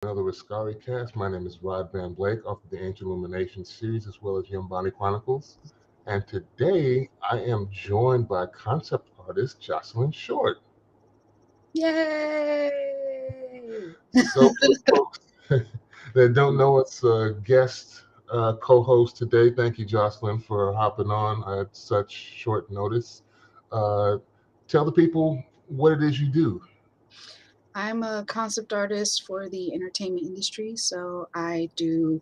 Another Askari Cast. My name is Rod Van Blake of the Ancient Illumination series as well as Yombani Chronicles. And today I am joined by concept artist Jocelyn Short. Yay! So, for the folks that don't know us, guest co host today, thank you, Jocelyn, for hopping on at such short notice. Uh, Tell the people what it is you do. I'm a concept artist for the entertainment industry, so I do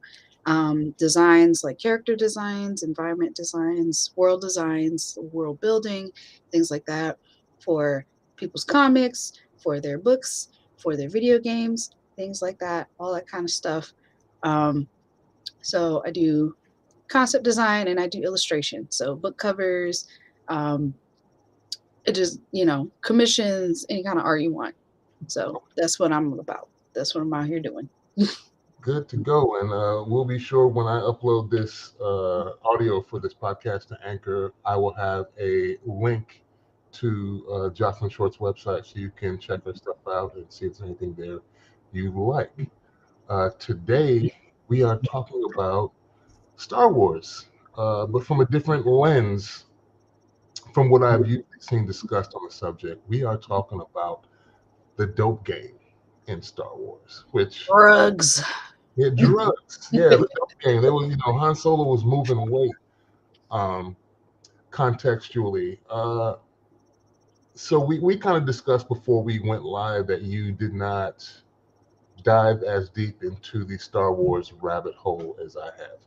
designs like character designs, environment designs, world building, things like that for people's comics, for their books, for their video games, things like that, all that kind of stuff. Um, so I do concept design and I do illustration, so book covers. Um, it just commissions any kind of art you want. So that's what I'm about. That's what I'm out here doing. Good to go. And we'll be sure when I upload this audio for this podcast to Anchor, I will have a link to Jocelyn Short's website so you can check her stuff out and see if there's anything there you like. Today, we are talking about Star Wars, but from a different lens from what I've usually seen discussed on the subject. We are talking about the dope game in Star Wars, which Drugs. yeah, drugs. Yeah, the dope game. They were, Han Solo was moving weight, um, contextually. So we kind of discussed before we went live that you did not dive as deep into the Star Wars rabbit hole as I have.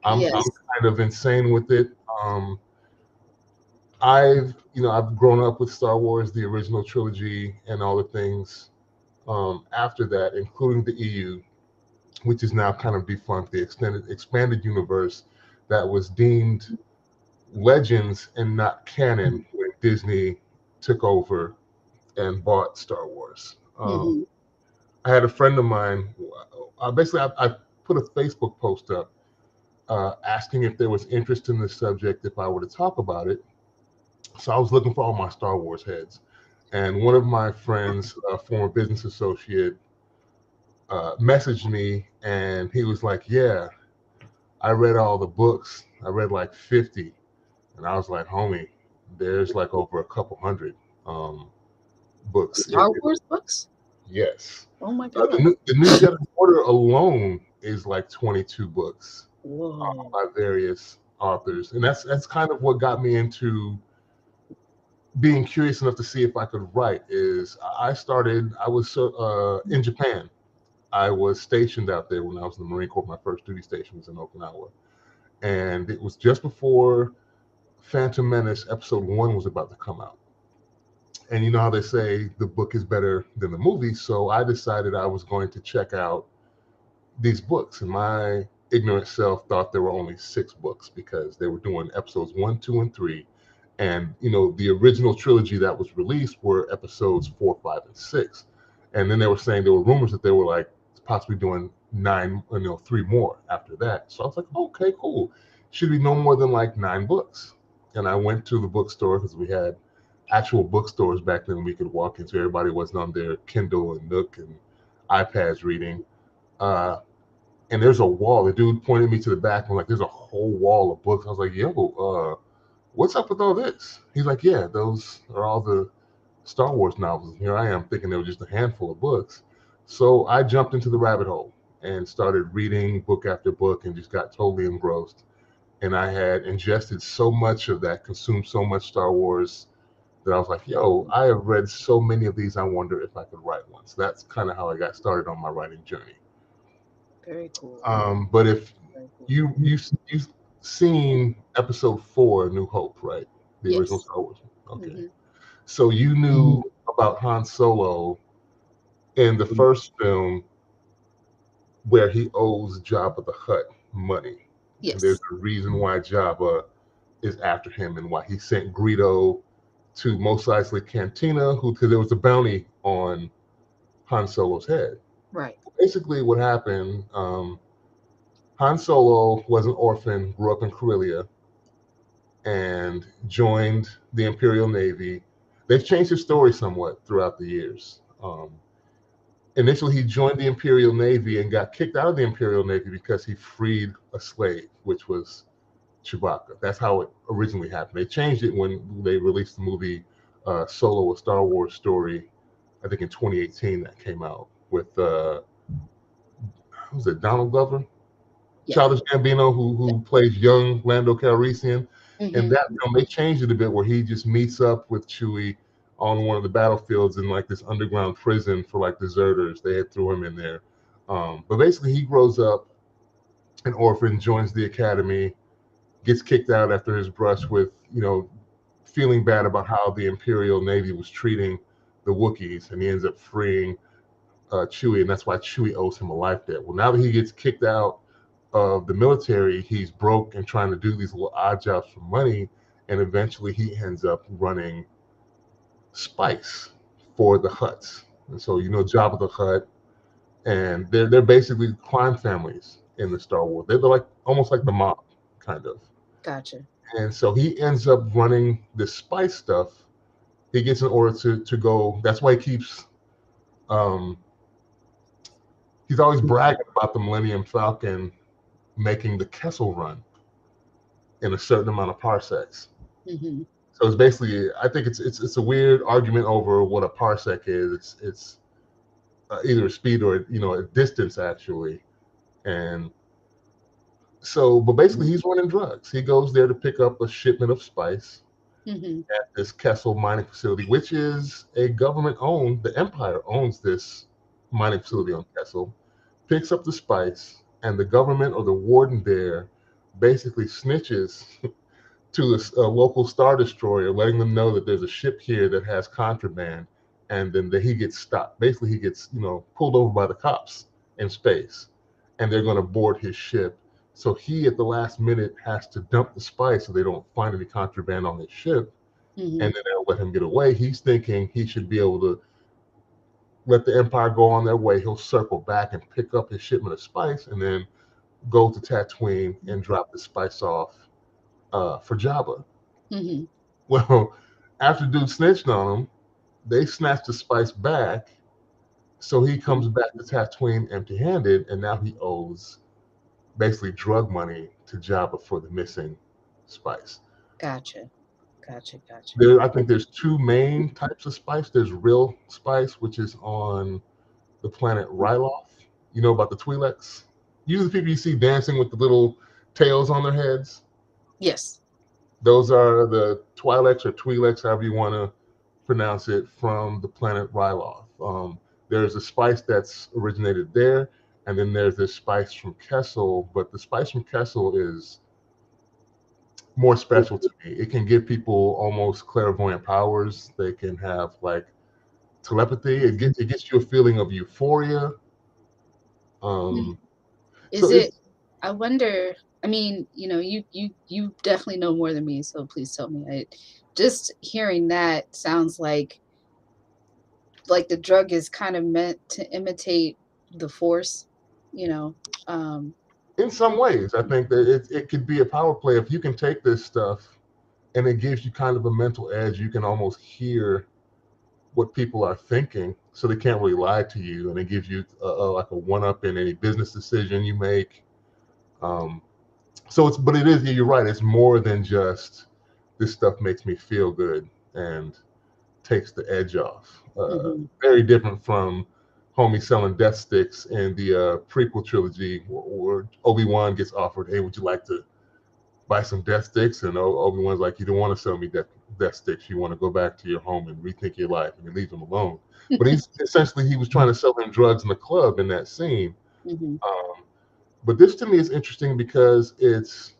I'm Yes. kind of insane with it. I've grown up with Star Wars, the original trilogy, and all the things after that, including the EU, which is now kind of defunct, the extended expanded universe that was deemed legends and not canon when Disney took over and bought Star Wars. Hmm. I had a friend of mine. I put a Facebook post up asking if there was interest in this subject if I were to talk about it. So I was looking for all my Star Wars heads, and one of my friends, a former business associate, messaged me, and he was like, "Yeah, I read all the books. I read like 50." And I was like, homie, there's like over a couple hundred um, books. Star Wars books? Yes. Oh my god. The new Jedi Order alone is like 22 books Whoa. by various authors. And that's kind of what got me into being curious enough to see if I could write is I was in Japan. I was stationed out there when I was in the Marine Corps. My first duty station was in Okinawa. And it was just before Phantom Menace episode 1 was about to come out. And you know how they say the book is better than the movie, so I decided I was going to check out these books. And my ignorant self thought there were only 6 books because they were doing episodes 1, 2, and 3. And the original trilogy that was released were episodes 4, 5, and 6. And then they were saying there were rumors that they were like possibly doing 9, 3 more after that. So I was like, okay, cool. Should be no more than like 9 books. And I went to the bookstore because we had actual bookstores back then we could walk into. Everybody wasn't on their Kindle and Nook and iPads reading. Uh, and there's a wall. The dude pointed me to the back and like, there's a whole wall of books. I was like, yo, what's up with all this? He's like, yeah, those are all the Star Wars novels. And here I am thinking they were just a handful of books. So I jumped into the rabbit hole and started reading book after book and just got totally engrossed. And I had ingested so much of that, consumed so much Star Wars that I was like, yo, I have read so many of these. I wonder if I could write one. So that's kind of how I got started on my writing journey. Very cool. But if Very cool. you've seen episode 4, New Hope, right? The original Yes. Star Wars. Okay. Hmm. So you knew about Han Solo in the first film where he owes Jabba the Hutt money. And there's Yes. a reason why Jabba is after him and why he sent Greedo to Mos Eisley Cantina, because there was a bounty on Han Solo's head. Right. Basically, what happened, Han Solo was an orphan, grew up in Corellia, and joined the Imperial Navy. They've changed his story somewhat throughout the years. initially he joined the Imperial Navy and got kicked out of the Imperial Navy because he freed a slave, which was Chewbacca. That's how it originally happened. They changed it when they released the movie Solo, a Star Wars story, I think in 2018 that came out with was it Donald Glover, Yeah. Childish Gambino, who plays young Lando Calrissian. And Mm-hmm. that film, they changed it a bit where he just meets up with Chewie on one of the battlefields in like this underground prison for like deserters. They had threw him in there. But basically, he grows up an orphan, joins the academy, gets kicked out after his brush with, feeling bad about how the Imperial Navy was treating the Wookiees, and he ends up freeing Chewie, and that's why Chewie owes him a life debt. Well, now that he gets kicked out of the military, he's broke and trying to do these little odd jobs for money, and eventually he ends up running spice for the Hutts. And so Jabba the Hutt, and they're basically crime families in the Star Wars. They're like almost like the mob, kind of. Gotcha. And so he ends up running this spice stuff. He gets an order to go. That's why um, he's always bragging about the Millennium Falcon making the Kessel Run in a certain amount of parsecs. Mm-hmm. So it's basically, I think it's a weird argument over what a parsec is. It's either a speed or a distance actually. And so, but basically, he's running drugs. He goes there to pick up a shipment of spice Mm-hmm. at this Kessel mining facility, which is a government owned. The Empire owns this mining facility on Kessel. Picks up the spice, and the government or the warden there basically snitches to a local star destroyer, letting them know that there's a ship here that has contraband, and then that he gets stopped. Basically, he gets pulled over by the cops in space, and they're going to board his ship. So he, at the last minute, has to dump the spice so they don't find any contraband on his ship, Mm-hmm. and then they'll let him get away. He's thinking he should be able to let the Empire go on their way. He'll circle back and pick up his shipment of spice, and then go to Tatooine and drop the spice off for Jabba. Mm-hmm. Well, after dude snitched on him, they snatched the spice back. So he comes back to Tatooine empty-handed, and now he owes basically drug money to Jabba for the missing spice. Gotcha. Gotcha. Gotcha. I think there's two main types of spice. There's real spice, which is on the planet Ryloth. You know about the Twi'leks? Usually, people you see dancing with the little tails on their heads. Yes. Those are the Twi'leks or Twi'leks, however you want to pronounce it, from the planet Ryloth. There's a spice that's originated there, and then there's this spice from Kessel, but the spice from Kessel is more special to me. It can give people almost clairvoyant powers. They can have like telepathy. It gets you a feeling of euphoria. Mm. Um, so Is it? it's I wonder. I mean, you definitely know more than me, so please tell me. Just hearing that sounds like the drug is kind of meant to imitate the force, you know. Um, in some ways, I think that it could be a power play if you can take this stuff and it gives you kind of a mental edge. You can almost hear what people are thinking, so they can't really lie to you, and it gives you like a one up in any business decision you make. Um, but it is. You're right. It's more than just this stuff makes me feel good and takes the edge off. mhm. Very different from homie selling death sticks in the prequel trilogy, where Obi-Wan gets offered, "Hey, would you like to buy some death sticks?" And Obi-Wan's like, "You don't want to sell me death sticks. You want to go back to your home and rethink your life," and he leaves him alone. But he was trying to sell him drugs in the club in that scene. Mhm. Um, but this to me is interesting because it's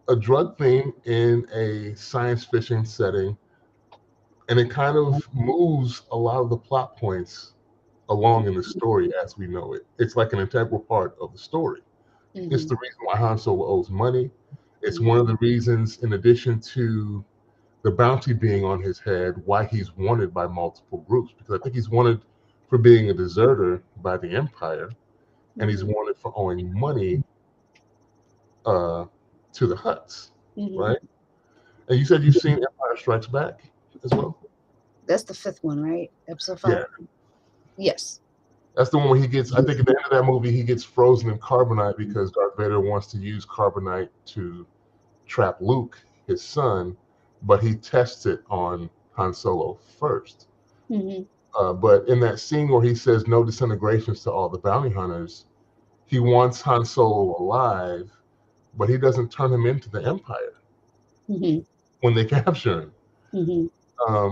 a drug theme in a science fiction setting, and it kind of moves a lot of the plot points along in the story as we know it. It's like an integral part of the story. It's Mhm. the reason why Han Solo owes money. It's Mhm. one of the reasons, in addition to the bounty being on his head, why he's wanted by multiple groups. Because I think he's wanted for being a deserter by the Empire, and he's Mhm. wanted for owing money uh, to the Hutts, Mhm. right? And you said you've seen Empire Strikes Back as well. That's the fifth one, right? Episode 5. Yeah, Yes. that's the one where he gets. I think at the end of that movie, he gets frozen in carbonite because Darth Vader wants to use carbonite to trap Luke, his son, but he tests it on Han Solo first. Hmm. But in that scene where he says no disintegrations to all the bounty hunters, he wants Han Solo alive, but he doesn't turn him into the Empire Hmm. when they capture him. Hmm.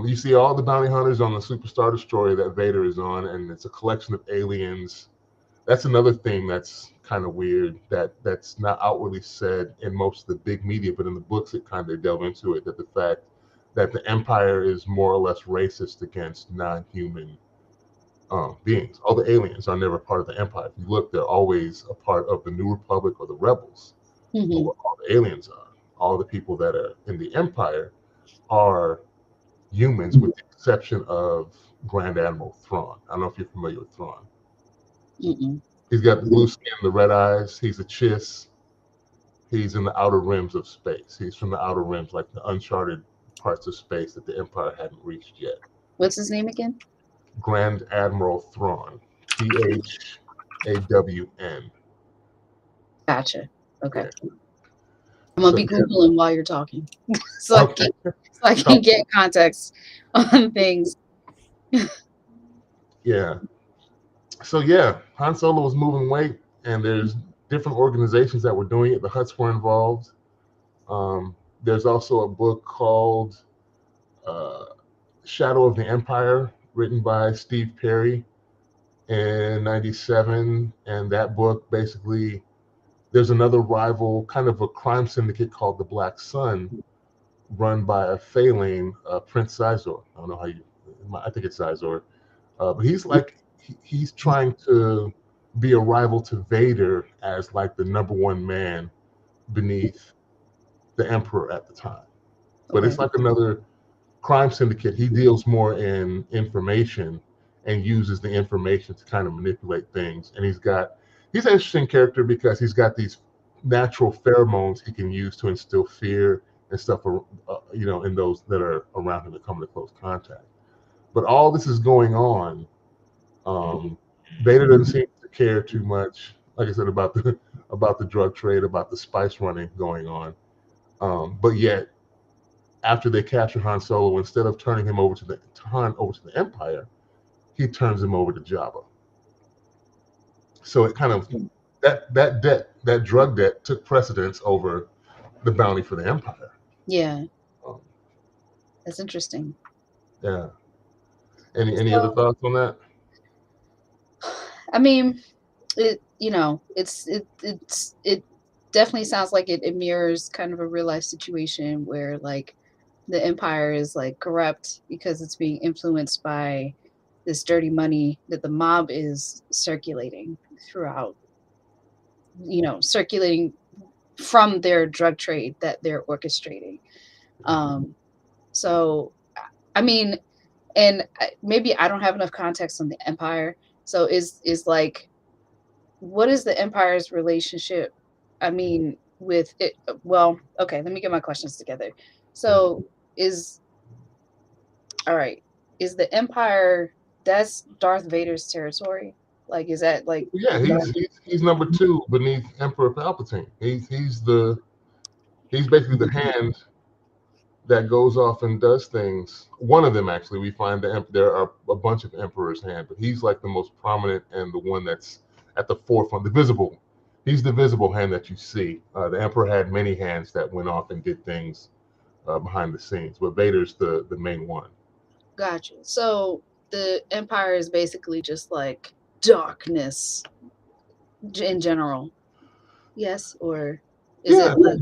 You see all the bounty hunters on the Superstar Destroyer that Vader is on, and it's a collection of aliens. That's another thing that's kind of weird that's not outwardly said in most of the big media, but in the books it kind of delve into it, that the fact that the Empire is more or less racist against non-human beings. All the aliens are never part of the Empire. If you look, they're always a part of the New Republic or the Rebels. But Hmm. what all the aliens are, all the people that are in the Empire are humans, with the exception of Grand Admiral Thrawn. I don't know if you're familiar with Thrawn. Mm-mm. He's got the blue skin, the red eyes. He's a Chiss. He's in the outer rims of space. He's from the outer rims, like the uncharted parts of space that the Empire hadn't reached yet. What's his name again? Grand Admiral Thrawn. Thrawn. Gotcha. Okay. Yeah. I'm gonna So be yeah. googling while you're talking, so Okay. I can get context on things. Yeah. So yeah, Han Solo was moving weight, and there's different organizations that were doing it. The Hutts were involved. There's also a book called uh, Shadow of the Empire, written by Steve Perry in '97, and that book basically, there's another rival, kind of a crime syndicate called the Black Sun, run by a Phalanx, Prince Sizor. I don't know how you, I think it's Sizor, but he's like he's trying to be a rival to Vader as like the number one man beneath the Emperor at the time. But Okay. it's like another crime syndicate. He deals more in information and uses the information to kind of manipulate things. And he's an interesting character because he's got these natural pheromones he can use to instill fear and stuff, in those that are around him that come into close contact. But all this is going on. Vader doesn't seem to care too much, like I said, about the drug trade, about the spice running going on. But yet, after they capture Han Solo, instead of turning him over to the Empire, he turns him over to Jabba. So it kind of that drug debt took precedence over the bounty for the Empire. Yeah, Um, that's interesting. yeah. Any other So, thoughts on that? I mean, it definitely sounds like it mirrors kind of a real life situation where like the empire is like corrupt because it's being influenced by this dirty money that the mob is circulating throughout, circulating from their drug trade that they're orchestrating. Um, so, I mean, and maybe I don't have enough context on the empire. So is like, what is the empire's relationship? I mean, with it. Well, okay, let me get my questions together. So is all right. Is the empire, that's Darth Vader's territory? Like, is that like Yeah, he's number two beneath Emperor Palpatine. He's basically the hand that goes off and does things. One of them, actually, we find there are a bunch of emperors' hand, but he's like the most prominent and the one that's at the forefront, the visible. He's the visible hand that you see. The emperor had many hands that went off and did things behind the scenes, but Vader's the main one. gotcha? So the empire is basically just like darkness in general. Yes, or is it Yeah, like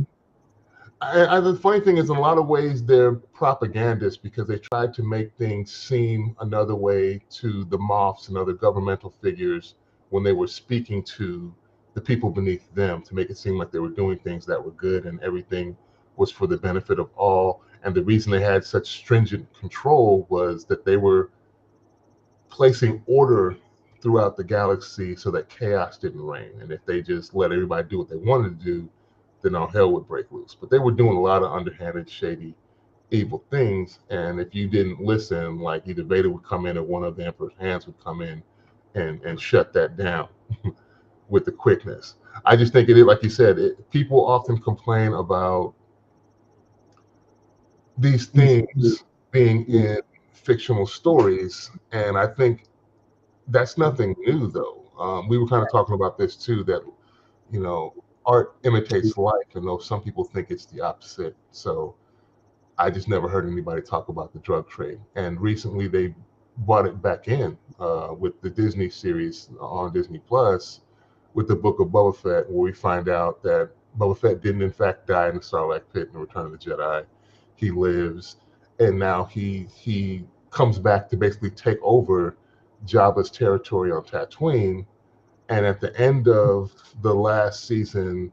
the funny thing is, in a lot of ways, they're propagandists because they tried to make things seem another way to the Moffs and other governmental figures when they were speaking to the people beneath them, to make it seem like they were doing things that were good and everything was for the benefit of all. And the reason they had such stringent control was that they were placing order throughout the galaxy so that chaos didn't reign. And if they just let everybody do what they wanted to do, then all hell would break loose. But they were doing a lot of underhanded, shady evil things. And if you didn't listen, like either Vader would come in or one of the Emperor's hands would come in and shut that down with the quickness. I just think it is, like you said, people often complain about these things being in fictional stories. And I think that's nothing new, though. We were kind of talking about this too, that, you know, art imitates life, and though some people think it's the opposite. So I just never heard anybody talk about the drug trade. And recently they brought it back in with the Disney series on Disney Plus with the Book of Boba Fett, where we find out that Boba Fett didn't in fact die in the Sarlacc pit in Return of the Jedi. He lives, and now he comes back to basically take over Jabba's territory on Tatooine. And at the end of the last season,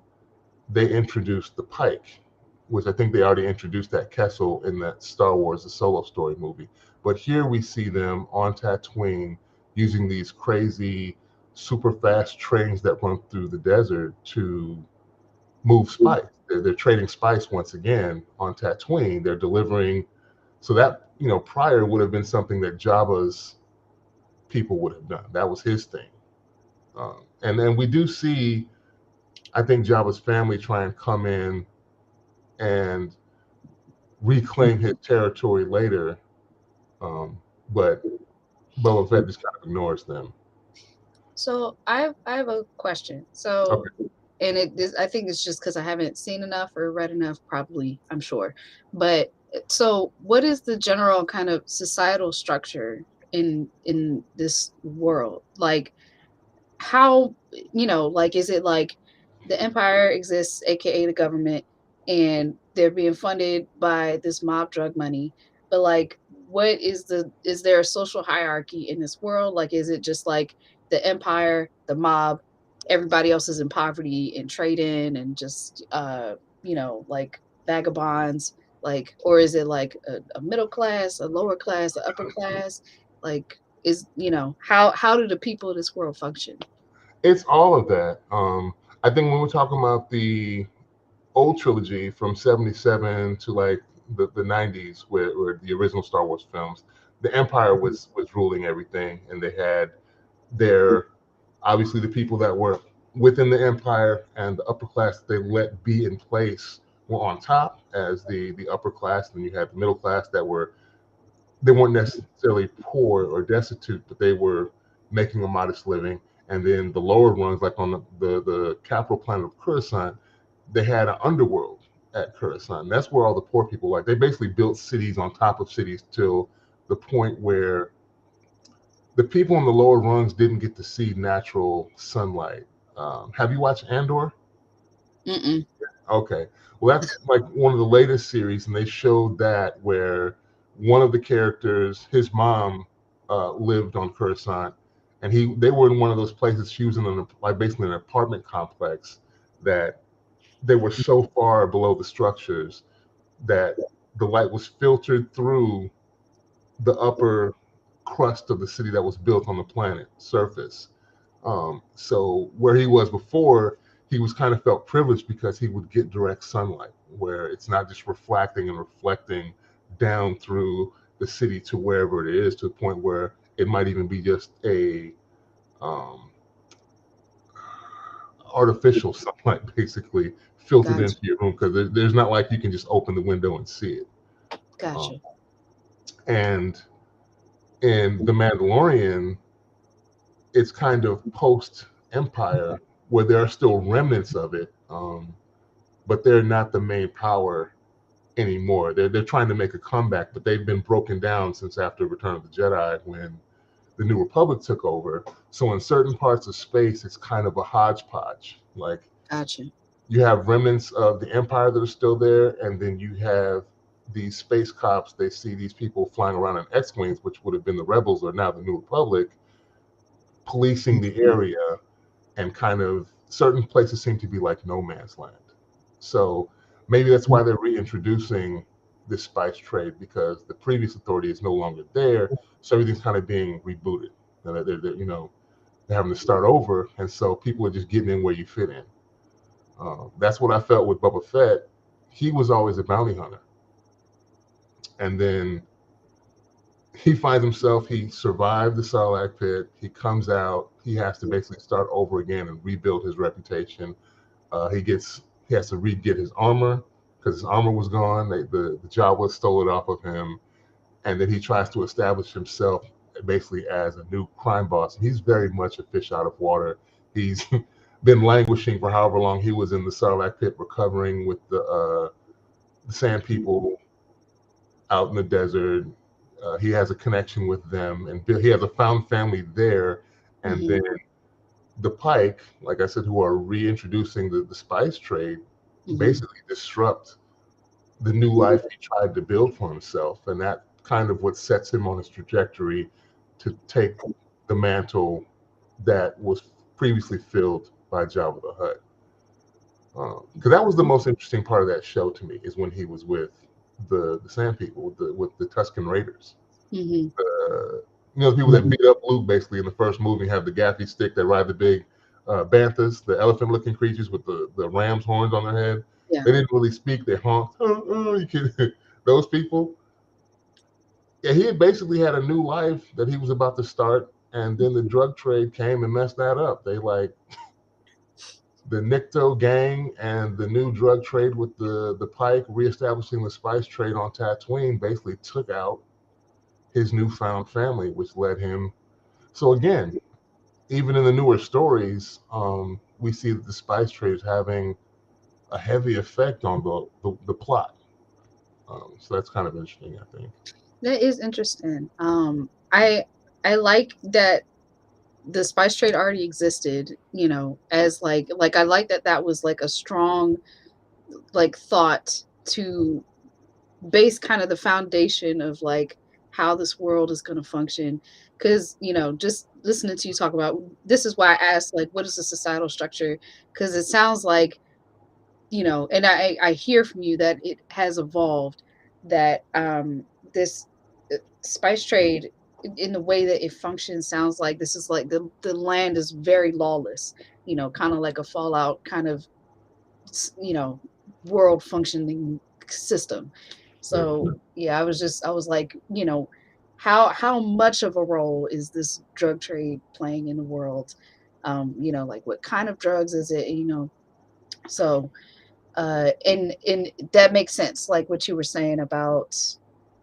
they introduced the Pike, which I think they already introduced that Kessel in that Star Wars: The Solo Story movie. But here we see them on Tatooine using these crazy, super fast trains that run through the desert to move spice. They're trading spice once again on Tatooine. They're delivering. So that, prior would have been something that Jabba's people would have done. That was his thing. And then we do see, I think, Jabba's family try and come in and reclaim his territory later, but Boba Fett just kind of ignores them. So I have a question. So, Okay. and I think it's just because I haven't seen enough or read enough, probably, I'm sure. But so, what is the general kind of societal structure in this world? Like, how, like, is it like the empire exists, aka the government, and they're being funded by this mob drug money, but like, is there a social hierarchy in this world? Like, is it just like the empire, the mob, everybody else is in poverty and trading and just like vagabonds, like, or is it like a middle class, a lower class, a upper class? Like, how do the people of this world function? It's all of that. I think when we're talking about the old trilogy from 77 to like the 90s, where the original Star Wars films, the Empire was ruling everything, and they had their, obviously, the people that were within the Empire and the upper class that they let be in place were on top as the upper class. And you had the middle class they weren't necessarily poor or destitute, but they were making a modest living. And then the lower ones, like on the capital planet of Coruscant, they had an underworld at Coruscant. And that's where all the poor people, like, they basically built cities on top of cities till the point where the people in the lower rungs didn't get to see natural sunlight. Have you watched Andor? Mm-mm. Okay. Well, that's like one of the latest series, and they showed that where one of the characters, his mom, lived on Coruscant, and they were in one of those places. She was in like basically an apartment complex that they were so far below the structures that the light was filtered through the upper crust of the city that was built on the planet surface. So where he was before, he was kind of felt privileged because he would get direct sunlight, where it's not just refracting and reflecting down through the city to wherever it is, to the point where it might even be just a um, artificial sunlight, basically filtered Gotcha. into your room, because there's not like you can just open the window and see it. Um, Gotcha. and in The Mandalorian, it's kind of post Empire, where there are still remnants of it, but they're not the main power anymore. They're trying to make a comeback, but they've been broken down since after Return of the Jedi, when the New Republic took over. So in certain parts of space, it's kind of a hodgepodge. Like, Gotcha. you have remnants of the Empire that are still there, and then you have these space cops. They see these people flying around in X-wings, which would have been the rebels or now the New Republic, policing the area, and kind of certain places seem to be like no man's land. So maybe that's why they're reintroducing this spice trade, because the previous authority is no longer there. So everything's kind of being rebooted. They're having to start over, and so people are just getting in where you fit in. That's what I felt with Boba Fett. He was always a bounty hunter. and then he finds himself, he survived the Sarlacc pit. He comes out. He has to basically start over again and rebuild his reputation. He has to re-get his armor because his armor was gone. The Jawas stole it off of him, and then he tries to establish himself basically as a new crime boss. And he's very much a fish out of water. He's been languishing for however long he was in the Sarlacc pit, recovering with the Sand People out in the desert. He has a connection with them, and he has a found family there. And Mm-hmm. then the Pike, like I said, who are reintroducing the spice trade, Mm-hmm. basically disrupt the new life he tried to build for himself. And that kind of what sets him on his trajectory to take the mantle that was previously filled by Jabba the Hutt. Because that was the most interesting part of that show to me, is when he was with the Sand People, with the Tusken Raiders. Mm-hmm. The people that beat up Luke basically in the first movie have the gaffy stick that ride the big banthas, the elephant-looking creatures with the ram's horns on their head. Yeah. They didn't really speak; they honked. Those people. Yeah, he had basically had a new life that he was about to start, and then the drug trade came and messed that up. They like the Nikto gang and the new drug trade with the Pike reestablishing the spice trade on Tatooine basically took out his newfound family, which led him. So again, even in the newer stories, we see that the spice trade is having a heavy effect on the plot. So that's kind of interesting, I think. That is interesting. I like that the spice trade already existed, as like I like that that was like a strong like thought to base kind of the foundation of like how this world is going to function. Because just listening to you talk about, this is why I asked, like, what is the societal structure? Because it sounds like, and I hear from you that it has evolved, that this spice trade in the way that it functions sounds like this is like the land is very lawless, kind of like a Fallout kind of, you know world functioning system. Yeah. So yeah, I was like, how much of a role is this drug trade playing in the world? Like what kind of drugs is it? So and that makes sense, like what you were saying about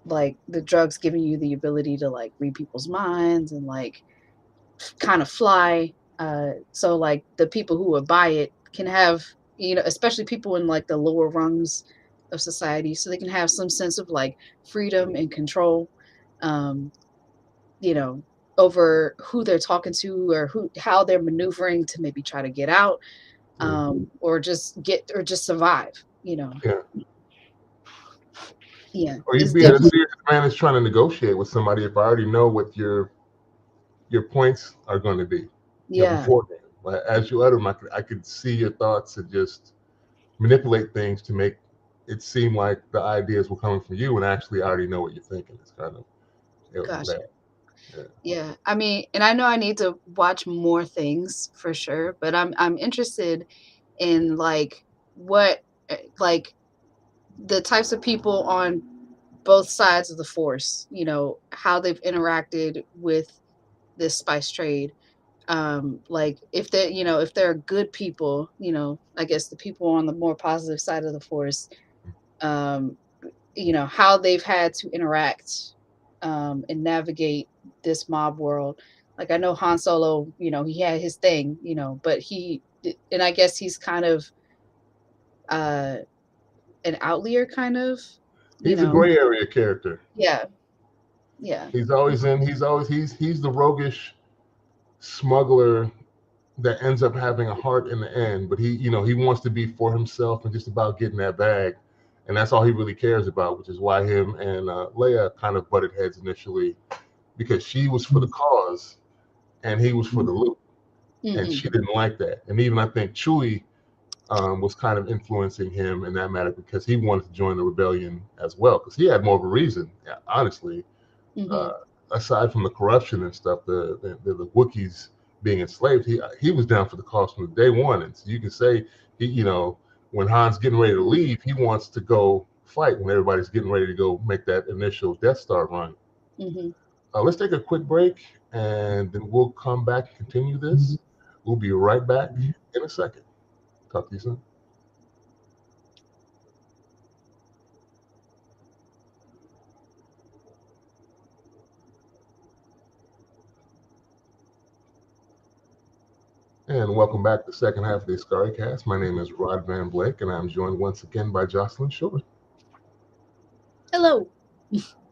like the drugs giving you the ability to like read people's minds and like kind of fly. So like the people who would buy it can have, especially people in like the lower rungs of society, so they can have some sense of like freedom and control, um, you know, over who they're talking to or how they're maneuvering to maybe try to get out, Yeah. or just survive, you know. Yeah. Yeah, Or you'd it's be at a definitely, serious advantage trying to negotiate with somebody if I already know what your points are going to be, yeah. beforehand. But as you utter them, I could see your thoughts and just manipulate things to make it seem like the ideas were coming from you, and actually I already know what you're thinking. It's kind of Gotcha. that. Yeah. Yeah, I mean, and I know I need to watch more things for sure, but I'm interested in like what like the types of people on both sides of the force, how they've interacted with this spice trade. Like if they're good people, I guess the people on the more positive side of the force, um, how they've had to interact, and navigate this mob world. Like I know Han Solo, he had his thing, but and I guess he's kind of uh an outlier kind of, you He's a know. gray area character. Yeah, yeah. He's always in. He's the roguish smuggler that ends up having a heart in the end, but he wants to be for himself and just about getting that bag, and that's all he really cares about, which is why him and Leia kind of butted heads initially, because she was for the cause and he was for the loot, and Hmm. she didn't like that. And even I think Chewie was kind of influencing him in that matter because he wanted to join the rebellion as well, because he had more of a reason, yeah, honestly, Hmm. uh, aside from the corruption and stuff, the Wookiees being enslaved, he was down for the cause from day one. And so you can say when Han's getting ready to leave, he wants to go fight when everybody's getting ready to go make that initial Death Star run. Hmm. Let's take a quick break, and then we'll come back and continue this. We'll be right back in a second. Talk to you soon. And welcome back to the second half of the Askari Cast. My name is Rod Van Blake, and I'm joined once again by Jocelyn Shore. Hello.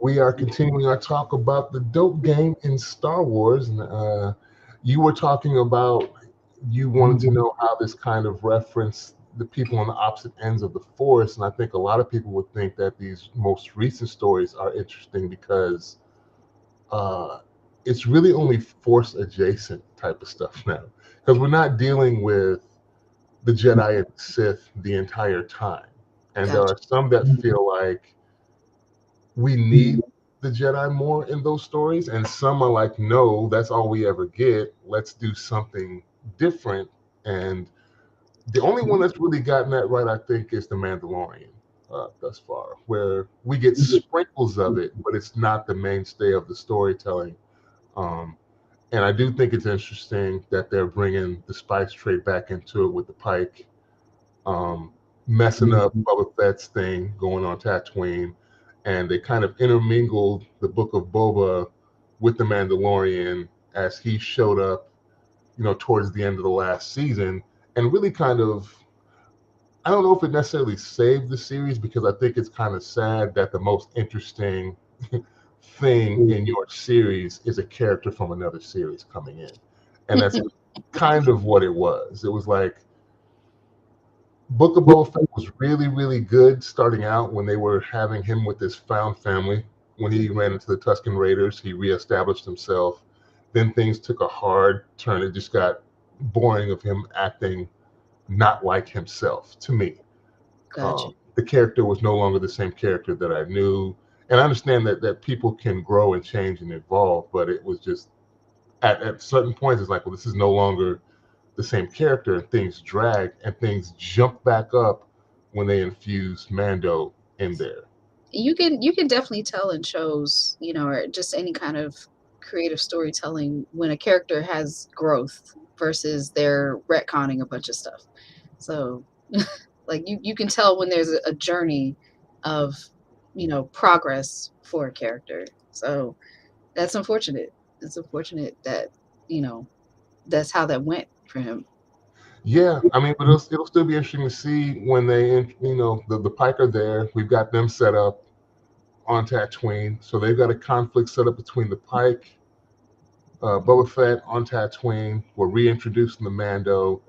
We are continuing our talk about the dope game in Star Wars. And you were talking about you wanted to know how this kind of referenced the people on the opposite ends of the Force. And I think a lot of people would think that these most recent stories are interesting because uh, it's really only Force adjacent type of stuff now. Because we're not dealing with the Jedi and Sith the entire time. And there Gotcha. are some that feel like we need the Jedi more in those stories, and some are like, no, that's all we ever get. Let's do something different. And the only one that's really gotten that right, I think, is the Mandalorian thus far, where we get sprinkles of it, but it's not the mainstay of the storytelling. Um, and I do think it's interesting that they're bringing the spice trade back into it with the Pike, um, messing up Boba Fett's thing going on Tatooine, and they kind of intermingled the Book of Boba with the Mandalorian as he showed up, towards the end of the last season, and really kind of, I don't know if it necessarily saved the series because I think it's kind of sad that the most interesting thing in your series is a character from another series coming in, and that's kind of what it was. It was like Book of Boba Fett was really, really good starting out when they were having him with his found family. When he ran into the Tusken Raiders, he reestablished himself. Then things took a hard turn. It just got boring of him acting not like himself to me. Gotcha. The character was no longer the same character that I knew. And I understand that people can grow and change and evolve, but it was just at certain points, it's like, well, this is no longer the same character, and things drag and things jump back up when they infuse Mando in there. You can definitely tell in shows, or just any kind of creative storytelling when a character has growth versus they're retconning a bunch of stuff. So like you can tell when there's a journey of, progress for a character. So that's unfortunate. It's unfortunate that, you know, that's how that went for him. Yeah, I mean, but it'll still be interesting to see when the Pike are there. We've got them set up on Tatooine, so they've got a conflict set up between the Pike, Boba Fett on Tatooine. We're reintroducing the Mando.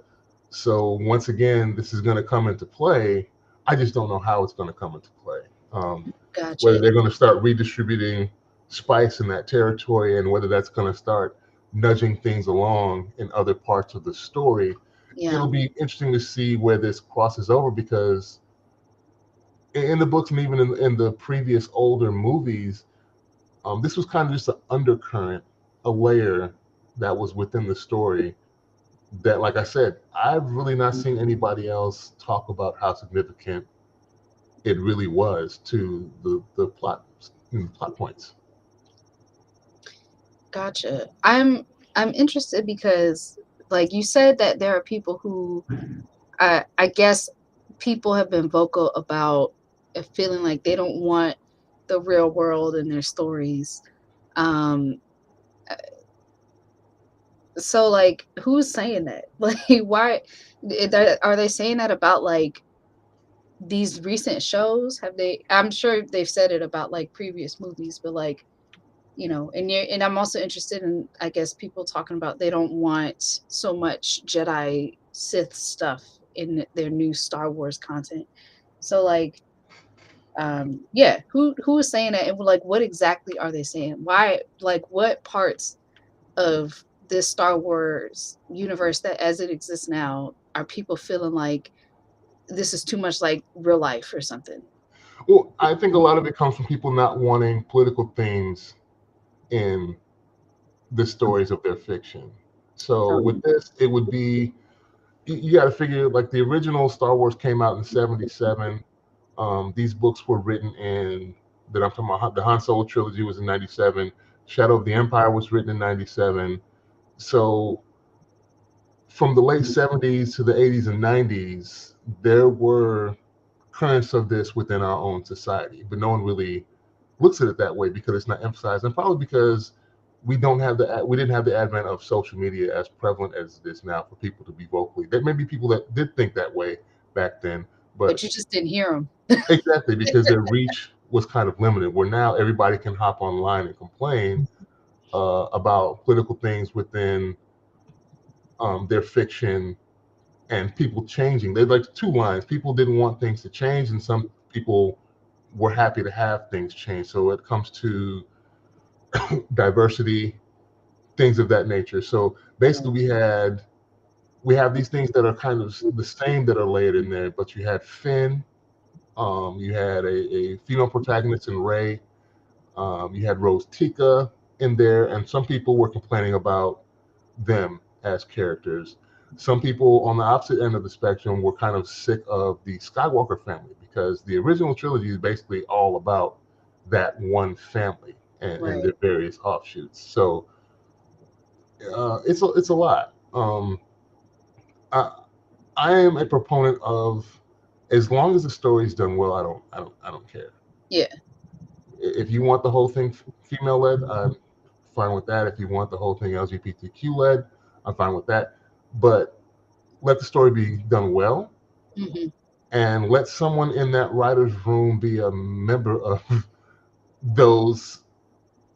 So once again, this is going to come into play. I just don't know how it's going to come into play. Whether Gotcha. they're going to start redistributing spice in that territory, and whether that's going to start nudging things along in other parts of the story. Yeah. It'll be interesting to see where this crosses over because in the books and even in the previous older movies, this was kind of just an undercurrent, a layer that was within the story that, like I said, I've really not seen anybody else talk about how significant it really was to the plot points. Gotcha. I'm interested because like you said that there are people who I guess people have been vocal about feeling like they don't want the real world in their stories. Um so like who's saying that? Like why are they saying that about like these recent shows? Have they I'm sure they've said it about like previous movies, but like and I'm also interested in, I guess, people talking about they don't want so much Jedi Sith stuff in their new Star Wars content. So like, yeah, who is saying that, and like, what exactly are they saying? Why, like, what parts of this Star Wars universe that as it exists now are people feeling like this is too much like real life or something? Well, I think a lot of it comes from people not wanting political themes in the stories of their fiction. So with this, it would be you got to figure like the original Star Wars came out in '77. These books were written in that I'm talking about. The Han Solo trilogy was in '97. Shadow of the Empire was written in '97. So from the late '70s to the '80s and '90s, there were currents of this within our own society, but no one really looks at it that way because it's not emphasized, and probably because we didn't have the advent of social media as prevalent as it is now for people to be vocally. There may be people that did think that way back then, But but you just didn't hear them. exactly because their reach was kind of limited. Where now everybody can hop online and complain about political things within their fiction and people changing. They like two lines. People didn't want things to change, and some people were happy to have things change. So it comes to diversity, things of that nature. So basically, we have these things that are kind of the same that are layered in there. But you had Finn, you had a female protagonist in Rey, you had Rose Tika in there, and some people were complaining about them as characters. Some people on the opposite end of the spectrum were kind of sick of the Skywalker family because the original trilogy is basically all about that one family and Right. their various offshoots. So it's a lot. I, I am a proponent of as long as the story is done well, I don't care. Yeah. If you want the whole thing female led, I'm fine with that. If you want the whole thing LGBTQ led, I'm fine with that. But let the story be done well, Hmm. and let someone in that writer's room be a member of those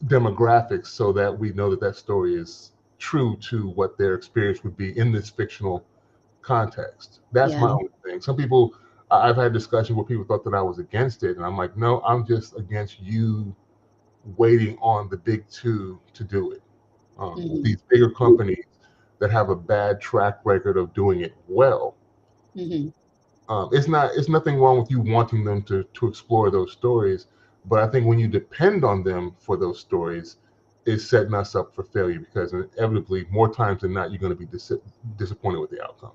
demographics so that we know that that story is true to what their experience would be in this fictional context. That's Yeah. my only thing. Some people, I've had discussions where people thought that I was against it, and I'm like, no, I'm just against you waiting on the big two to do it. Hmm. These bigger companies that have a bad track record of doing it well. Hmm. It's nothing wrong with you wanting them to explore those stories, but I think when you depend on them for those stories, it's setting us up for failure because inevitably, more times than not, you're going to be disappointed with the outcome.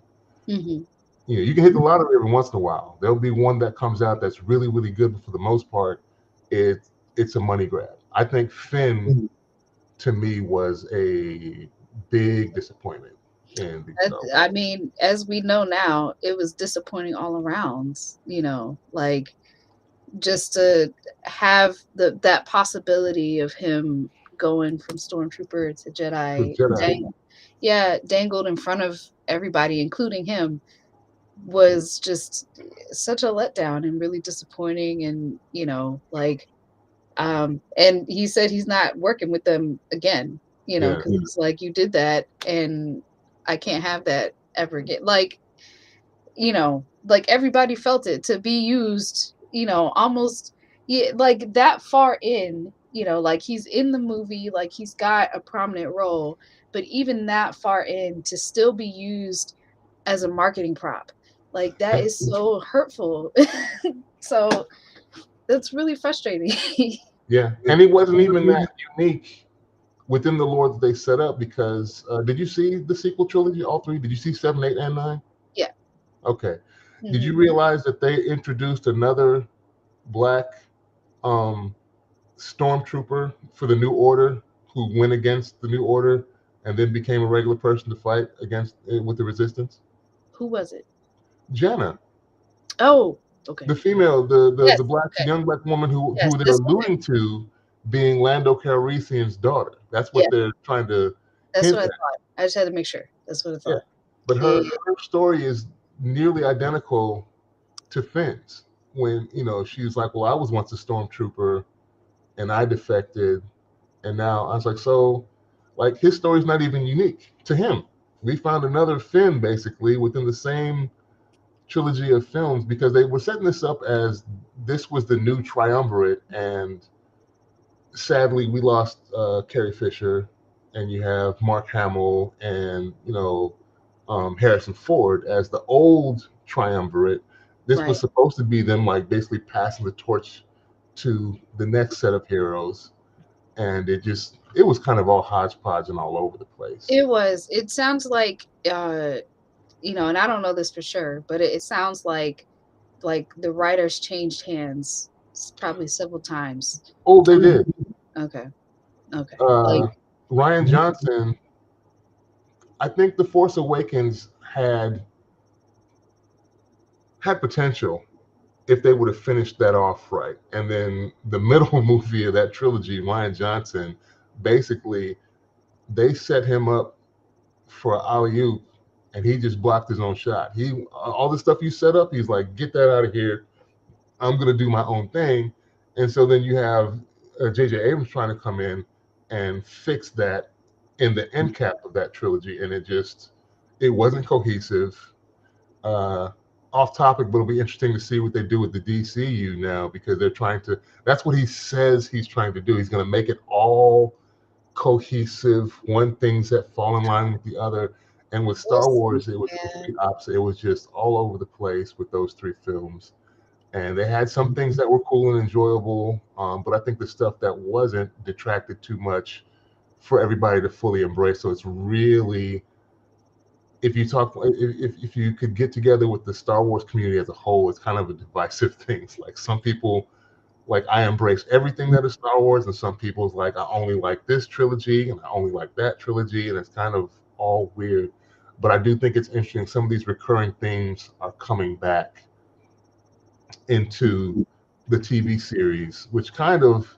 Hmm. You know, you can hit the lottery every once in a while. There'll be one that comes out that's really, really good, but for the most part, it's a money grab. I think Finn to me was a big disappointment in the Star Wars. I mean, as we know now, it was disappointing all around. Like just to have that possibility of him going from stormtrooper to The Jedi, Jedi, yeah, dangled in front of everybody, including him, was just such a letdown and really disappointing. And like, and he said he's not working with them again, yeah, because it's like you did that, and I can't have that ever again. Like everybody felt it to be used, almost, yeah, like that far in, like he's in the movie, like he's got a prominent role, but even that far in to still be used as a marketing prop, like that is so hurtful. So that's really frustrating. yeah. And it wasn't even that unique within the lore that they set up because did you see the sequel trilogy, all three? Did you see 7, 8, and 9? Yeah. Okay. Did Hmm. you realize that they introduced another black um, stormtrooper for the New Order who went against the New Order and then became a regular person to fight against with the Resistance? Who was it? Jenna, Oh, okay. the female, Yes. the black Okay. young black woman Yes, who they're this woman. alluding to being Lando Calrissian's daughter. That's Yeah, what they're trying to that's what hint I at. thought. I just had to make sure. That's what I Yeah, thought. but Yeah. her story is nearly identical to Finn's. When she's like, "Well, I was once a stormtrooper and I defected, and now," I was like, "So, like his story's not even unique to him. We found another Finn basically within the same trilogy of films because they were setting this up as this was the new triumvirate, and sadly we lost Carrie Fisher, and you have Mark Hamill and Harrison Ford as the old triumvirate. This Right. was supposed to be them like basically passing the torch to the next set of heroes, and it was kind of all hodgepodge and all over the place. It was. It sounds like, and I don't know this for sure, but it sounds like like the writers changed hands probably several times. Oh, they did. Okay. Okay. Like Uh, Ryan Johnson, I think The Force Awakens had potential if they would have finished that off right. And then the middle movie of that trilogy, Ryan Johnson, basically they set him up for alley-oop, and he just blocked his own shot. He all the stuff you set up, he's like, get that out of here. I'm gonna do my own thing. And so then you have J.J. Abrams trying to come in and fix that in the end cap of that trilogy, and it wasn't cohesive. Uh, Off topic, but it'll be interesting to see what they do with the DCU now, because they're trying to. That's what he says he's trying to do. He's going to make it all cohesive, one things that fall in line with the other. And with Star Wars, it was the yeah. complete opposite. It was just all over the place with those three films. And they had some things that were cool and enjoyable, but I think the stuff that wasn't detracted too much for everybody to fully embrace. So it's really, if you could get together with the Star Wars community as a whole, it's kind of a divisive thing. It's like some people, like, I embrace everything that is Star Wars, and some people's like, I only like this trilogy and I only like that trilogy, and it's kind of all weird. But I do think it's interesting. Some of these recurring themes are coming back into the TV series, which kind of,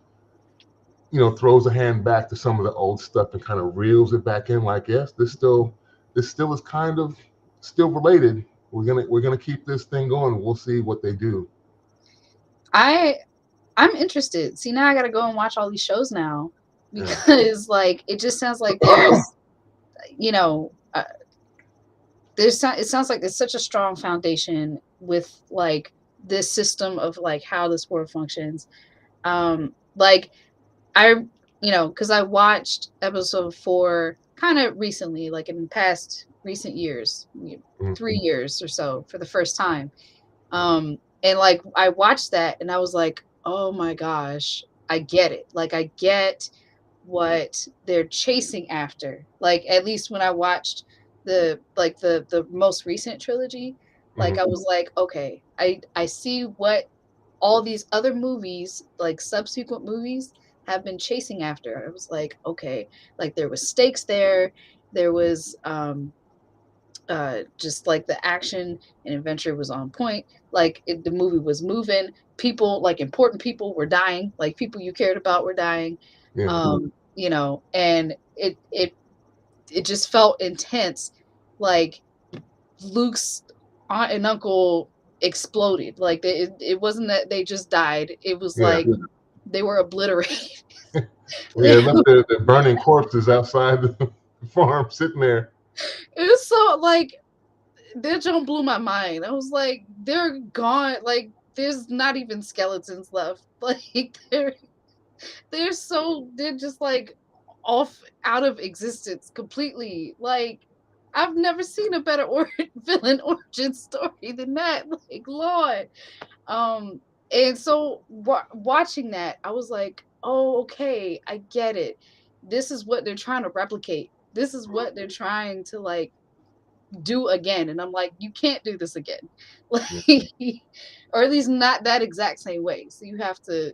throws a hand back to some of the old stuff and kind of reels it back in. Like, yes, this still is kind of still related. We're gonna keep this thing going. We'll see what they do. I'm interested. See, now I gotta go and watch all these shows now because like it just sounds like there's you know it sounds like there's such a strong foundation with like this system of like how this world functions. Like I because I watched episode 4 kind of recently, like in the past recent years, 3 years or so for the first time. And like I watched that and I was like, oh my gosh, I get it. Like I get what they're chasing after. Like at least when I watched the most recent trilogy, like I was like, okay, I see what all these other movies, like subsequent movies, have been chasing after. I was like, okay, like there was stakes there. There was just like the action and adventure was on point. Like the movie was moving. People, like important people, were dying. Like people you cared about were dying. Yeah. And it just felt intense. Like Luke's aunt and uncle exploded. Like it wasn't that they just died. It was Yeah. like they were obliterated. Yeah, they left the burning corpses outside the farm sitting there. It was so like that jump blew my mind. I was like, they're gone. Like there's not even skeletons left. Like they're just like off out of existence completely. Like I've never seen a better villain origin story than that. Like Lord. And so watching that, I was like, oh, okay, I get it. This is what they're trying to replicate. This is what they're trying to like do again. And I'm like, you can't do this again. Like, or at least not that exact same way. So you have to,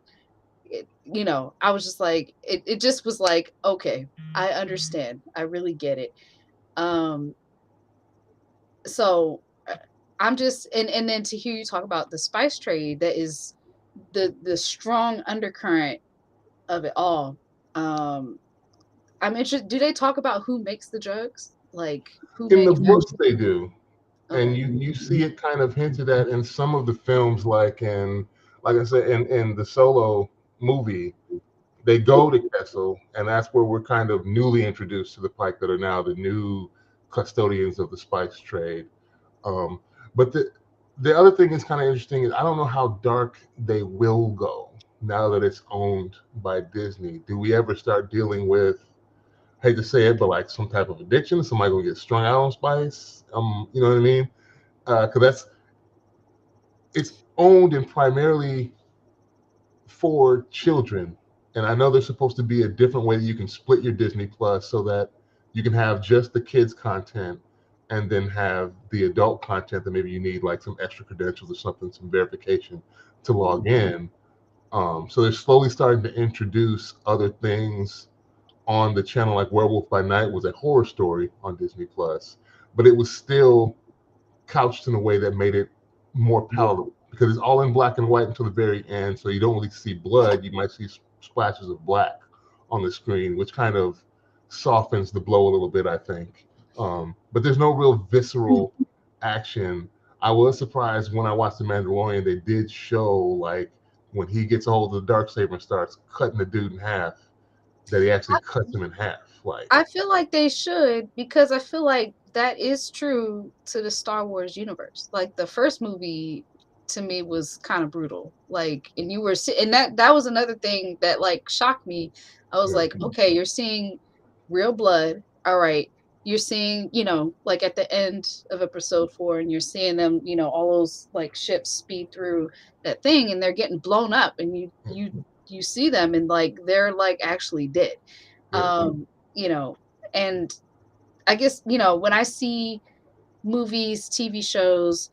I was just like, it just was like, okay, I understand. I really get it. Um, so I'm just and then to hear you talk about the spice trade, that is the strong undercurrent of it all. I'm interested. Do they talk about who makes the drugs? Like who In the manufactures? books, they do, and Okay. you see it kind of hinted at in some of the films, like I said, in the Solo movie, they go to Kessel, and that's where we're kind of newly introduced to the Pike that are now the new custodians of the spice trade. Um, but the other thing is kind of interesting is I don't know how dark they will go now that it's owned by Disney. Do we ever start dealing with, hate to say it, but like some type of addiction? Somebody gonna get strung out on spice? You know what I mean? Because it's owned and primarily for children. And I know there's supposed to be a different way that you can split your Disney Plus so that you can have just the kids content. and then have the adult content that maybe you need, like some extra credentials or something, some verification to log in. So they're slowly starting to introduce other things on the channel, like Werewolf by Night was a horror story on Disney Plus, but it was still couched in a way that made it more palatable because it's all in black and white until the very end. So you don't really see blood. You might see splashes of black on the screen, which kind of softens the blow a little bit, I think. But there's no real visceral action. I was surprised when I watched The Mandalorian, they did show like when he gets a hold of the Darksaber and starts cutting the dude in half, that he actually cuts him in half. Like, I feel like they should because I feel like that is true to the Star Wars universe. Like the first movie to me was kind of brutal. Like, and you were and that was another thing that like shocked me. I was yeah, like, okay, you're seeing real blood. All right. You're seeing, like at the end of episode 4, and you're seeing them, all those like ships speed through that thing and they're getting blown up, and you see them and like they're like actually dead. yeah, Um, you know, and I guess, when I see movies, TV shows,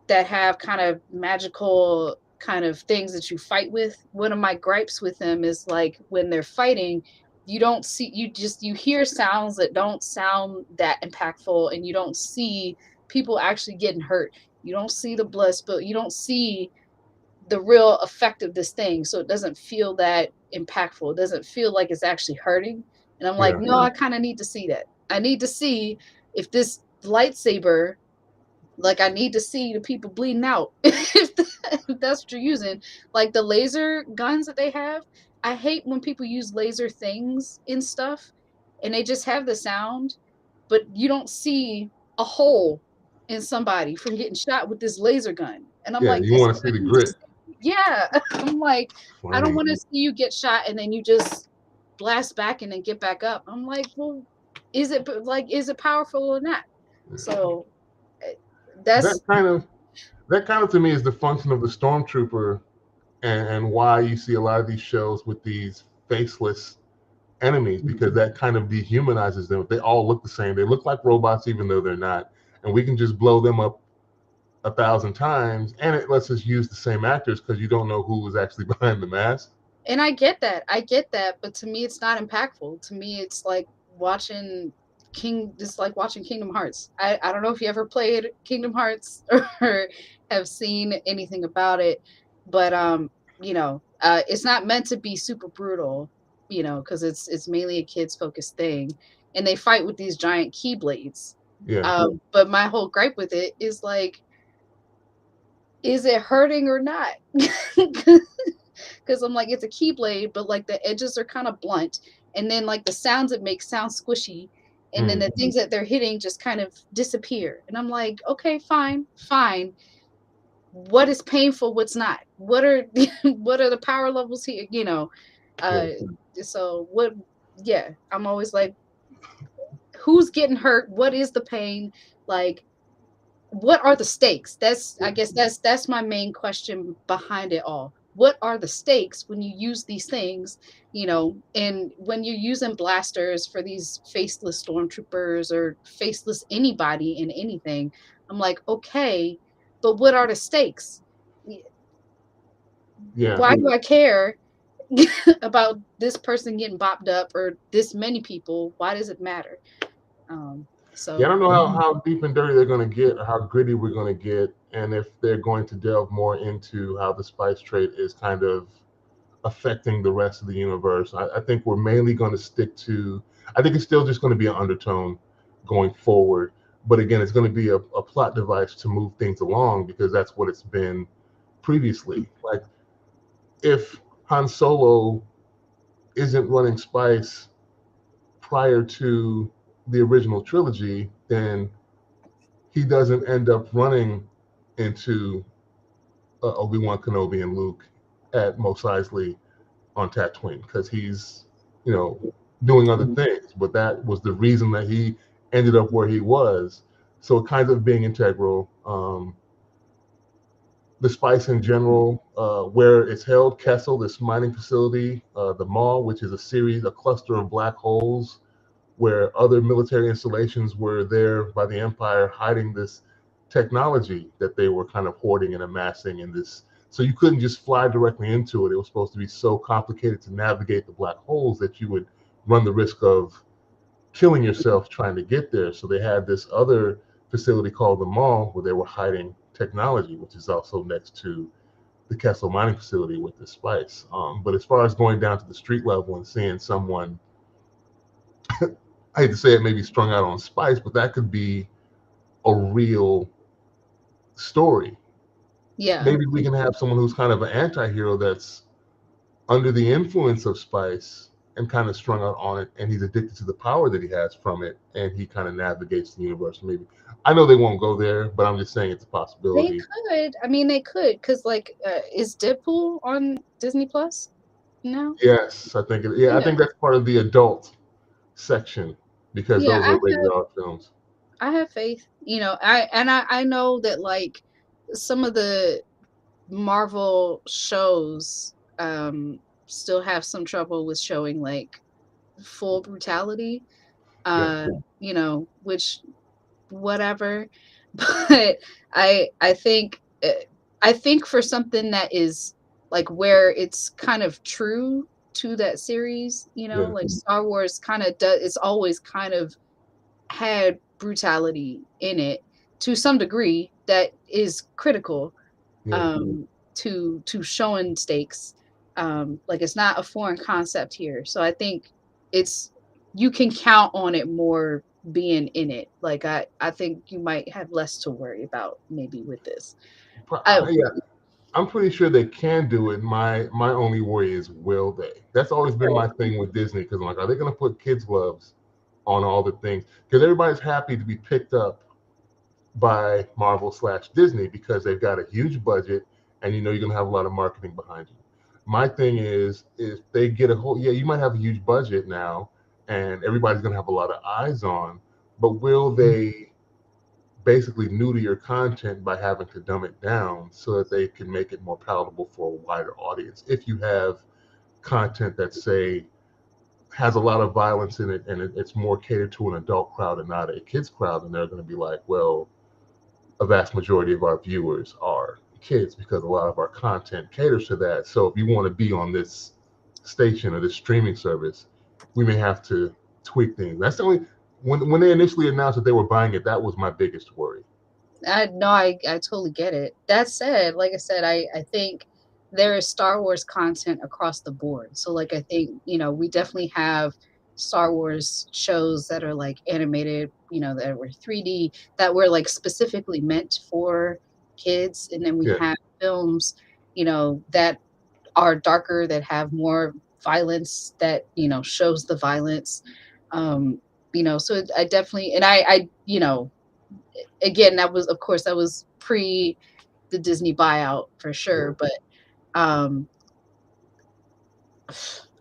that have kind of magical kind of things that you fight with, one of my gripes with them is like when they're fighting, you don't see, you hear sounds that don't sound that impactful, and you don't see people actually getting hurt. You don't see the blood spill. You don't see the real effect of this thing, so it doesn't feel that impactful. It doesn't feel like it's actually hurting. And I'm like, yeah, no, I kind of need to see that. I need to see if this lightsaber, like I need to see the people bleeding out if that's what you're using. Like the laser guns that they have, I hate when people use laser things in stuff and they just have the sound, but you don't see a hole in somebody from getting shot with this laser gun. And I'm yeah. like, You this is want to what see I the need to grit. see. Yeah. I'm like, I don't Funny. want to see you get shot and then you just blast back and then get back up. I'm like, well, is it powerful or not? So eh, That that's kind of that kind of to me is the function of the stormtrooper, and why you see a lot of these shows with these faceless enemies, because that kind of dehumanizes them. They all look the same. They look like robots even though they're not, and we can just blow them up 1,000 times, and it lets us use the same actors because you don't know who was actually behind the mask. and I get that. I get that, but to me it's not impactful. To me it's like watching like watching Kingdom Hearts. I don't know if you ever played Kingdom Hearts or have seen anything about it, but it's not meant to be super brutal, because it's mainly a kids focused thing, and they fight with these giant keyblades. Yeah, But my whole gripe with it is like, is it hurting or not? Because I'm like, it's a keyblade, but like the edges are kind of blunt, and then like the sounds it makes sound squishy, and then mm, the things that they're hitting just kind of disappear. And I'm like, okay, fine, fine. What is painful? What's not? What are what are the power levels here? yeah, Uh, so what? Yeah, I'm always like, who's getting hurt? What is the pain? Like, what are the stakes? That's, I guess that's my main question behind it all. What are the stakes when you use these things, and when you're using blasters for these faceless stormtroopers or faceless anybody in anything? I'm like, okay, but what are the stakes? yeah. Why do I care about this person getting bopped up or this many people? Why does it matter? Um, Yeah, I so don't know how deep and dirty they're going to get, or how gritty we're going to get, and if they're going to delve more into how the spice trade is kind of affecting the rest of the universe. I think we're mainly going to stick to, I think it's still just going to be an undertone going forward. But again, it's going to be a plot device to move things along because that's what it's been previously. Like, if Han Solo isn't running spice prior to the original trilogy, then he doesn't end up running into Obi-Wan Kenobi and Luke at Mos Eisley on Tatooine because he's, you know, doing other things. But that was the reason that he ended up where he was. So it kind of being integral. The spice in general, where it's held, Kessel, this mining facility, the mall, which is a cluster of black holes where other military installations were there by the Empire hiding this technology that they were kind of hoarding and amassing in this. So you couldn't just fly directly into it. It was supposed to be so complicated to navigate the black holes that you would run the risk of killing yourself trying to get there. So they had this other facility called the Mall where they were hiding technology, which is also next to the Kessel mining facility with the spice. But as far as going down to the street level and seeing someone, I hate to say it, maybe strung out on spice, but that could be a real story. Yeah. Maybe we can have someone who's kind of an anti-hero that's under the influence of spice and kind of strung out on it, and he's addicted to the power that he has from it, and he kind of navigates the universe. Maybe I know they won't go there, but I'm just saying it's a They possibility. could. I mean, they could, because like, is Deadpool on Disney Plus now? Yes, I think yeah, I Yeah, think that's part of the adult section because yeah. those are rated R films. I have faith. I know that like some of the Marvel shows still have some trouble with showing like full brutality. Yeah, Which whatever. But I think I think for something that is like where it's kind of true to that series, yeah, like Star Wars kind of does, it's always kind of had brutality in it to some degree that is critical yeah. to showing stakes. Like it's not a foreign concept here, so I think it's you can count on it more being in it. Like I think you might have less to worry about maybe with this. I Yeah, I'm pretty sure they can do it. My only worry is will they? That's always been Right. my thing with Disney because I'm like, are they going to put kids gloves on all the things? Because everybody's happy to be picked up by Marvel slash Disney because they've got a huge budget and you know you're going to have a lot of marketing behind you. My thing is they get a whole, yeah, you might have a huge budget now and everybody's going to have a lot of eyes on, but will they basically neuter your content by having to dumb it down so that they can make it more palatable for a wider audience? If you have content that say has a lot of violence in it and it's more catered to an adult crowd and not a kids crowd, and they're going to be like, well, a vast majority of our viewers are kids because a lot of our content caters to that. So if you want to be on this station or this streaming service, we may have to tweak things. That's the only when they initially announced that they were buying it, that was my biggest worry. I no, I totally get it. That said, like I said, I think there is Star Wars content across the board. So like I think, we definitely have Star Wars shows that are like animated, that were 3D, that were like specifically meant for kids. And then we Yeah, have films, that are darker, that have more violence, that, shows the violence. Um, so I definitely, and again, that was, of course, that was pre the Disney buyout for yeah, sure. But um,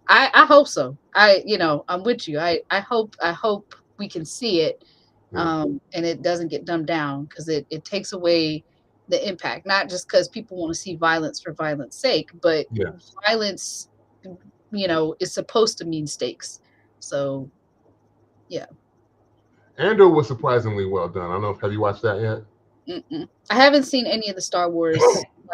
I hope so. I'm with you. I hope we can see it, yeah, and it doesn't get dumbed down because it takes away the impact. Not just because people want to see violence for violence sake, but yeah. violence, is supposed to mean stakes. So yeah. Andor was surprisingly well done. I don't know. Have you watched that yet? Mm-mm. I haven't seen any of the Star Wars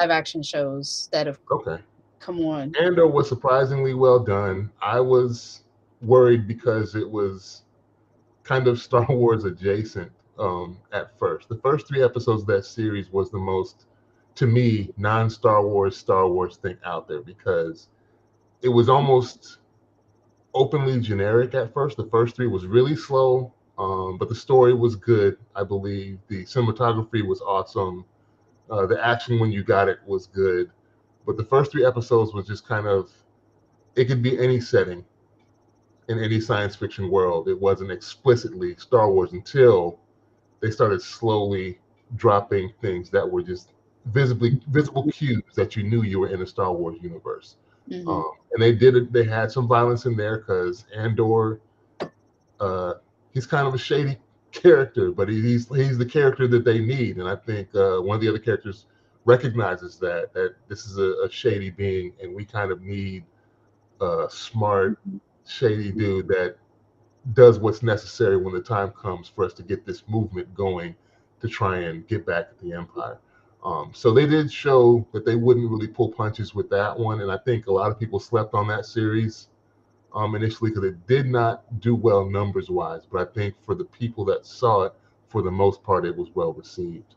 live action shows that have Okay. come on. Andor was surprisingly well done. I was worried because it was kind of Star Wars adjacent at first. The first three episodes of that series was the most, to me, non-Star Wars Star Wars thing out there because it was almost openly generic at first. The first three was really slow, but the story was good. I believe the cinematography was awesome. The action when you got it was good, but the first three episodes was just kind of, it could be any setting in any science fiction world. It wasn't explicitly Star Wars until they started slowly dropping things that were just visibly visible cues that you knew you were in a Star Wars universe. Hmm. And they did it. They had some violence in there because Andor, uh, he's kind of a shady character, but he's the character that they need. And I think one of the other characters recognizes that this is a shady being, and we kind of need a smart, shady dude that does what's necessary when the time comes for us to get this movement going to try and get back at the empire. So they did show that they wouldn't really pull punches with that one, and I think a lot of people slept on that series initially because it did not do well numbers wise. But I think for the people that saw it, for the most part, it was well received.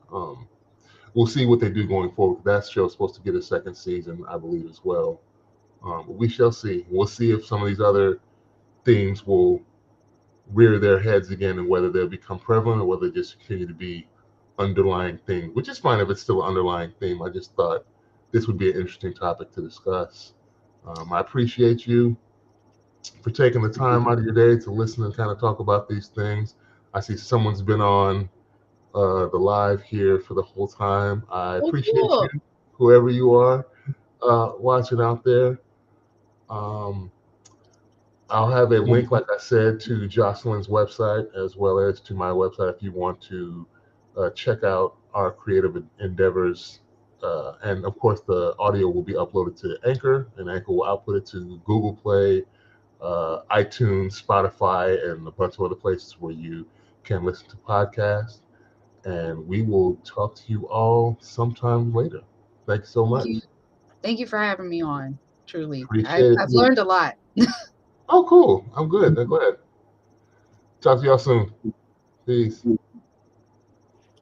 We'll see what they do going forward. That show's supposed to get a second season, I believe, as well. But we shall see. We'll see if some of these other themes will rear their heads again and whether they'll become prevalent or whether they just continue to be underlying things, which is fine if it's still an underlying theme. I just thought this would be an interesting topic to discuss. I appreciate you for taking the time out of your day to listen and kind of talk about these things. I see someone's been on the live here for the whole time. I Oh, appreciate you, cool. whoever you are watching out there. Um, I'll have a link, like I said, to Jocelyn's website as well as to my website if you want to check out our creative endeavors. And of course, the audio will be uploaded to Anchor, and Anchor will output it to Google Play, iTunes, Spotify, and a bunch of other places where you can listen to podcasts. And we will talk to you all sometime later. Thanks so Thank you. much. Thank you for having me on. Truly. Appreciate I've it. learned a lot. Oh, cool. I'm good. Go ahead. Talk to y'all soon. Peace.